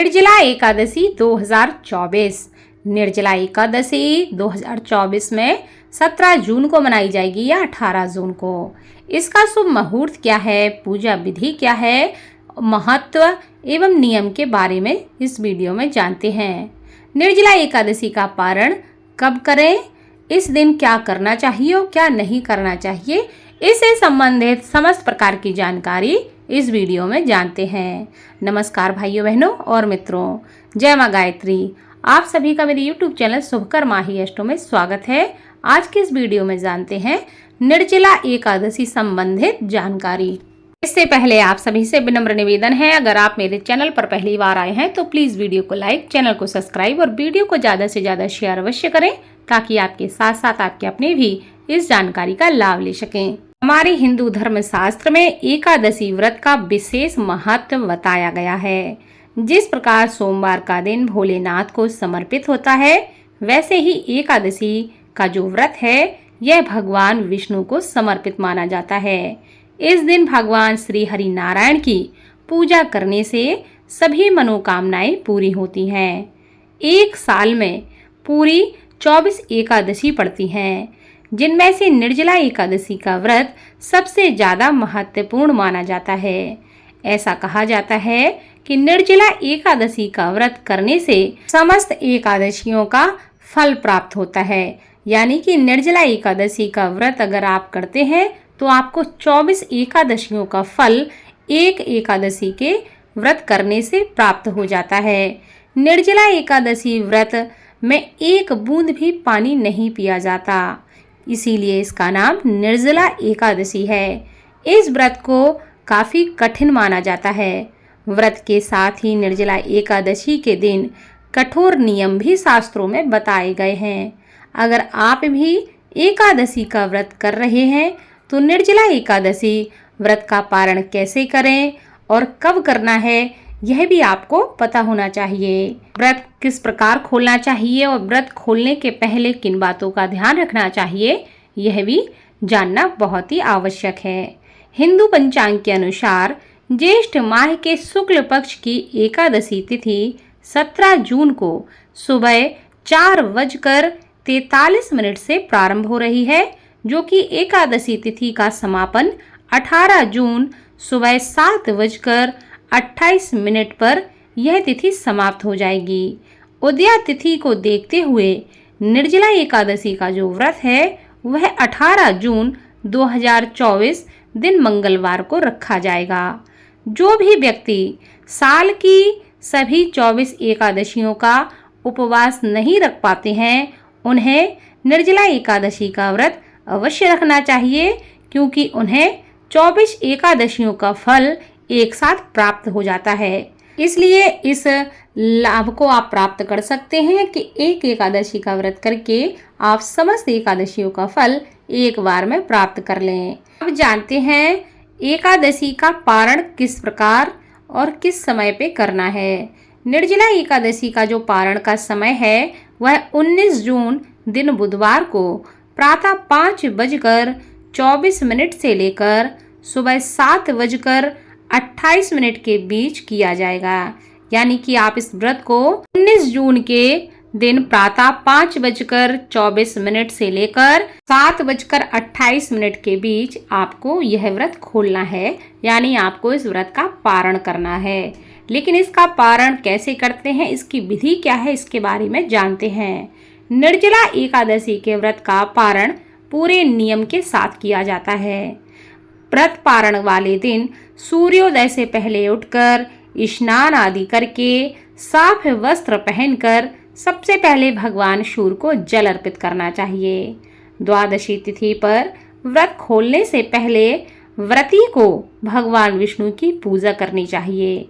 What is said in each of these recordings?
निर्जला एकादशी 2024। निर्जला एकादशी 2024 में 17 जून को मनाई जाएगी या 18 जून को। इसका शुभ मुहूर्त क्या है, पूजा विधि क्या है, महत्व एवं नियम के बारे में इस वीडियो में जानते हैं। निर्जला एकादशी का पारण कब करें, इस दिन क्या करना चाहिए और क्या नहीं करना चाहिए, इससे संबंधित समस्त प्रकार की जानकारी इस वीडियो में जानते हैं। नमस्कार भाइयों बहनों और मित्रों, जय माँ गायत्री। आप सभी का मेरे YouTube चैनल शुभकर माही अष्टो में स्वागत है। आज के इस वीडियो में जानते हैं निर्जला एकादशी संबंधित जानकारी। इससे पहले आप सभी से विनम्र निवेदन है, अगर आप मेरे चैनल पर पहली बार आए हैं तो प्लीज वीडियो को लाइक, चैनल को सब्सक्राइब और वीडियो को ज्यादा से ज्यादा शेयर अवश्य करें, ताकि आपके साथ साथ आपके अपने भी इस जानकारी का लाभ ले सकें। हमारे हिंदू धर्म शास्त्र में एकादशी व्रत का विशेष महत्व बताया गया है। जिस प्रकार सोमवार का दिन भोलेनाथ को समर्पित होता है, वैसे ही एकादशी का जो व्रत है यह भगवान विष्णु को समर्पित माना जाता है। इस दिन भगवान श्री हरि नारायण की पूजा करने से सभी मनोकामनाएं पूरी होती हैं। एक साल में पूरी 24 एकादशी पड़ती हैं, जिनमें से निर्जला एकादशी का व्रत सबसे ज्यादा महत्वपूर्ण माना जाता है। ऐसा कहा जाता है कि निर्जला एकादशी का व्रत करने से समस्त एकादशियों का फल प्राप्त होता है। यानी कि निर्जला एकादशी का व्रत अगर आप करते हैं तो आपको 24 एकादशियों का फल एक एकादशी के व्रत करने से प्राप्त हो जाता है। निर्जला एकादशी व्रत में एक बूंद भी पानी नहीं पिया जाता, इसीलिए इसका नाम निर्जला एकादशी है। इस व्रत को काफी कठिन माना जाता है। व्रत के साथ ही निर्जला एकादशी के दिन कठोर नियम भी शास्त्रों में बताए गए हैं। अगर आप भी एकादशी का व्रत कर रहे हैं तो निर्जला एकादशी व्रत का पारण कैसे करें और कब करना है, यह भी आपको पता होना चाहिए। व्रत किस प्रकार खोलना चाहिए और व्रत खोलने के पहले किन बातों का ध्यान रखना चाहिए, यह भी जानना बहुत ही आवश्यक है। हिंदू पंचांग के अनुसार ज्येष्ठ माह के शुक्ल पक्ष की एकादशी तिथि 17 जून को सुबह 4:43 से प्रारंभ हो रही है, जो कि एकादशी तिथि का समापन 18 जून सुबह 7:28 पर यह तिथि समाप्त हो जाएगी। उदया तिथि को देखते हुए निर्जला एकादशी का जो व्रत है वह 18 जून 2024 दिन मंगलवार को रखा जाएगा। जो भी व्यक्ति साल की सभी 24 एकादशियों का उपवास नहीं रख पाते हैं, उन्हें निर्जला एकादशी का व्रत अवश्य रखना चाहिए, क्योंकि उन्हें 24 एकादशियों का फल एक साथ प्राप्त हो जाता है। इसलिए इस लाभ को आप प्राप्त कर सकते हैं कि एक एकादशी का व्रत करके आप समस्त एकादशियों का फल एक बार में प्राप्त कर लें। अब जानते हैं एकादशी का पारण किस प्रकार और किस समय पे करना है। निर्जला एकादशी का जो पारण का समय है वह 19 जून दिन बुधवार को प्रातः 5:24 से लेकर सुबह 7:28 के बीच किया जाएगा। यानी कि आप इस व्रत को 19 जून के दिन प्रातः 5:24 से लेकर 7:28 के बीच आपको यह व्रत खोलना है, यानी आपको इस व्रत का पारण करना है। लेकिन इसका पारण कैसे करते हैं, इसकी विधि क्या है, इसके बारे में जानते हैं। निर्जला एकादशी के व्रत का पारण पूरे नियम के साथ किया जाता है। व्रत पारण वाले दिन सूर्योदय से पहले उठकर स्नान आदि करके साफ वस्त्र पहनकर सबसे पहले भगवान सूर्य को जल अर्पित करना चाहिए। द्वादशी तिथि पर व्रत खोलने से पहले व्रती को भगवान विष्णु की पूजा करनी चाहिए।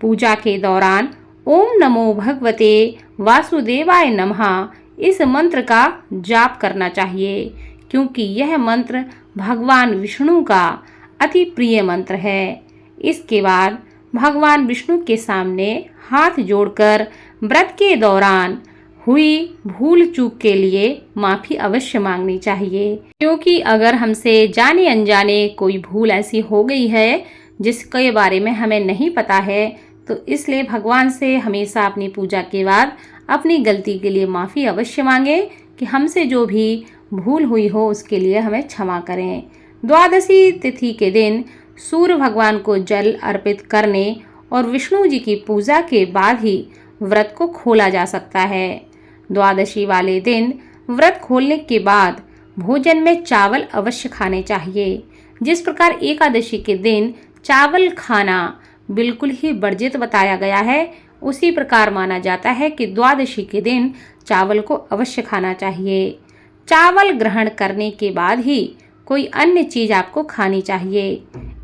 पूजा के दौरान ओम नमो भगवते वासुदेवाय नमः इस मंत्र का जाप करना चाहिए, क्योंकि यह मंत्र भगवान विष्णु का अति प्रिय मंत्र है। इसके बाद भगवान विष्णु के सामने हाथ जोड़कर व्रत के दौरान हुई भूल चूक के लिए माफी अवश्य मांगनी चाहिए, क्योंकि अगर हमसे जाने अनजाने कोई भूल ऐसी हो गई है जिसके बारे में हमें नहीं पता है, तो इसलिए भगवान से हमेशा अपनी पूजा के बाद अपनी गलती के लिए माफ़ी अवश्य मांगे कि हमसे जो भी भूल हुई हो उसके लिए हमें क्षमा करें। द्वादशी तिथि के दिन सूर्य भगवान को जल अर्पित करने और विष्णु जी की पूजा के बाद ही व्रत को खोला जा सकता है। द्वादशी वाले दिन व्रत खोलने के बाद भोजन में चावल अवश्य खाने चाहिए। जिस प्रकार एकादशी के दिन चावल खाना बिल्कुल ही वर्जित बताया गया है, उसी प्रकार माना जाता है कि द्वादशी के दिन चावल को अवश्य खाना चाहिए। चावल ग्रहण करने के बाद ही कोई अन्य चीज आपको खानी चाहिए।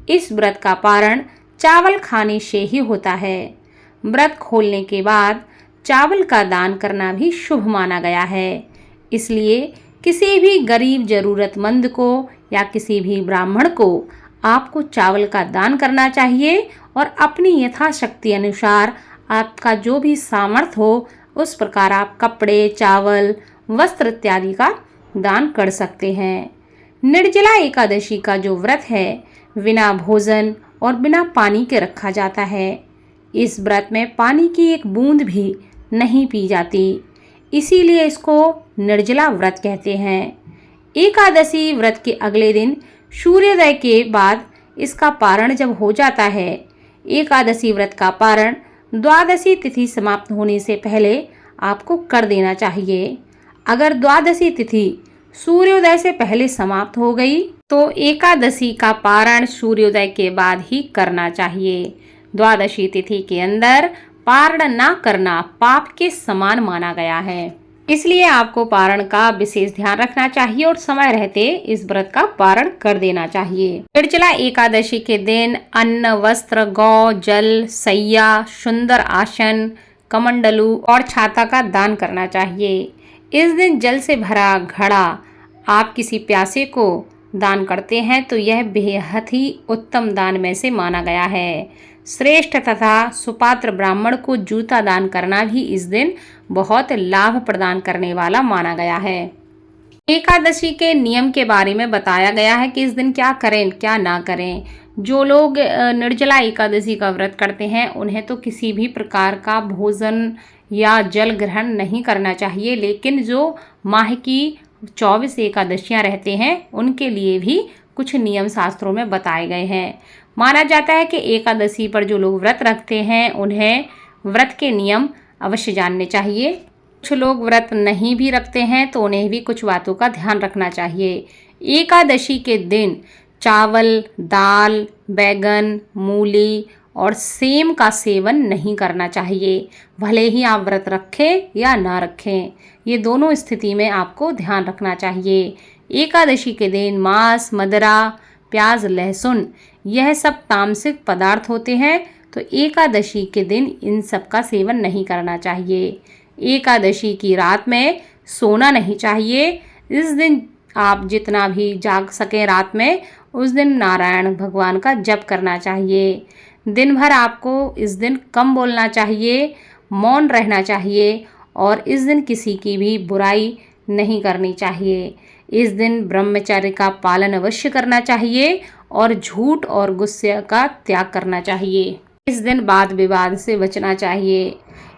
इस व्रत का पारण चावल खाने से ही होता है। व्रत खोलने के बाद चावल का दान करना भी शुभ माना गया है। इसलिए किसी भी गरीब जरूरतमंद को या किसी भी ब्राह्मण को आपको चावल का दान करना चाहिए और अपनी यथाशक्ति अनुसार आपका जो भी सामर्थ्य हो उस प्रकार आप कपड़े, चावल, वस्त्र इत्यादि का दान कर सकते हैं। निर्जला एकादशी का जो व्रत है बिना भोजन और बिना पानी के रखा जाता है। इस व्रत में पानी की एक बूंद भी नहीं पी जाती, इसीलिए इसको निर्जला व्रत कहते हैं। एकादशी व्रत के अगले दिन सूर्योदय के बाद इसका पारण जब हो जाता है, एकादशी व्रत का पारण द्वादशी तिथि समाप्त होने से पहले आपको कर देना चाहिए। अगर द्वादशी तिथि सूर्योदय से पहले समाप्त हो गई तो एकादशी का पारण सूर्योदय के बाद ही करना चाहिए। द्वादशी तिथि के अंदर पारण ना करना पाप के समान माना गया है, इसलिए आपको पारण का विशेष ध्यान रखना चाहिए और समय रहते इस व्रत का पारण कर देना चाहिए। निर्जला एकादशी के दिन अन्न, वस्त्र, गौ, जल, सैया, सुंदर आसन, कमंडलू और छाता का दान करना चाहिए। इस दिन जल से भरा घड़ा आप किसी प्यासे को दान करते हैं तो यह बेहद ही उत्तम दान में से माना गया है। श्रेष्ठ तथा सुपात्र ब्राह्मण को जूता दान करना भी इस दिन बहुत लाभ प्रदान करने वाला माना गया है। एकादशी के नियम के बारे में बताया गया है कि इस दिन क्या करें क्या ना करें। जो लोग निर्जला एकादशी का व्रत करते हैं उन्हें तो किसी भी प्रकार का भोजन या जल ग्रहण नहीं करना चाहिए, लेकिन जो माह की 24 एकादशियां रहते हैं उनके लिए भी कुछ नियम शास्त्रों में बताए गए हैं। माना जाता है कि एकादशी पर जो लोग व्रत रखते हैं उन्हें व्रत के नियम अवश्य जानने चाहिए। कुछ लोग व्रत नहीं भी रखते हैं तो उन्हें भी कुछ बातों का ध्यान रखना चाहिए। एकादशी के दिन चावल, दाल, बैगन, मूली और सेम का सेवन नहीं करना चाहिए, भले ही आप व्रत रखें या ना रखें। ये दोनों स्थिति में आपको ध्यान रखना चाहिए। एकादशी के दिन मांस, मदिरा, प्याज, लहसुन यह सब तामसिक पदार्थ होते हैं, तो एकादशी के दिन इन सब का सेवन नहीं करना चाहिए। एकादशी की रात में सोना नहीं चाहिए। इस दिन आप जितना भी जाग सकें रात में, उस दिन नारायण भगवान का जप करना चाहिए। दिन भर आपको इस दिन कम बोलना चाहिए, मौन रहना चाहिए और इस दिन किसी की भी बुराई नहीं करनी चाहिए। इस दिन ब्रह्मचर्य का पालन अवश्य करना चाहिए और झूठ और गुस्से का त्याग करना चाहिए। इस दिन वाद विवाद से बचना चाहिए।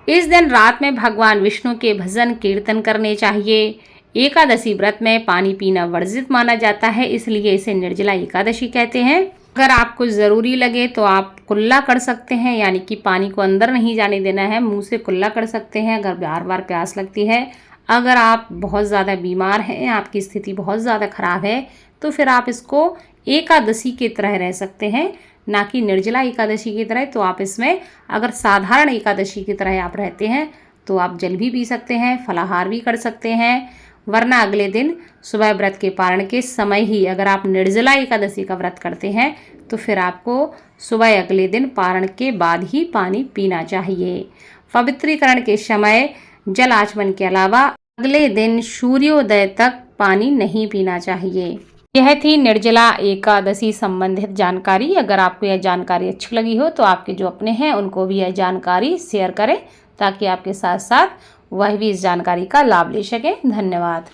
इस दिन रात में भगवान विष्णु के भजन कीर्तन करने चाहिए। एकादशी व्रत में पानी पीना वर्जित माना जाता है, इसलिए इसे निर्जला एकादशी कहते हैं। अगर आपको ज़रूरी लगे तो आप कुल्ला कर सकते हैं, यानी कि पानी को अंदर नहीं जाने देना है, मुंह से कुल्ला कर सकते हैं अगर बार बार प्यास लगती है। अगर आप बहुत ज़्यादा बीमार हैं, आपकी स्थिति बहुत ज़्यादा ख़राब है, तो फिर आप इसको एकादशी की तरह रह सकते हैं, ना कि निर्जला एकादशी की तरह। तो आप इसमें अगर साधारण एकादशी की तरह आप रहते हैं तो आप जल भी पी सकते हैं, फलाहार भी कर सकते हैं, वरना अगले दिन सुबह व्रत के पारण के समय ही अगर आप निर्जला एकादशी का व्रत करते हैं तो फिर आपको सुबह अगले दिन पारण के बाद ही पानी पीना चाहिए। पवित्रीकरण के समय जल आचमन के अलावा अगले दिन सूर्योदय तक पानी नहीं पीना चाहिए। यह थी निर्जला एकादशी संबंधित जानकारी। अगर आपको यह जानकारी अच्छी लगी हो तो आपके जो अपने हैं उनको भी यह जानकारी शेयर करें, ताकि आपके साथ साथ वह भी इस जानकारी का लाभ ले सकें। धन्यवाद।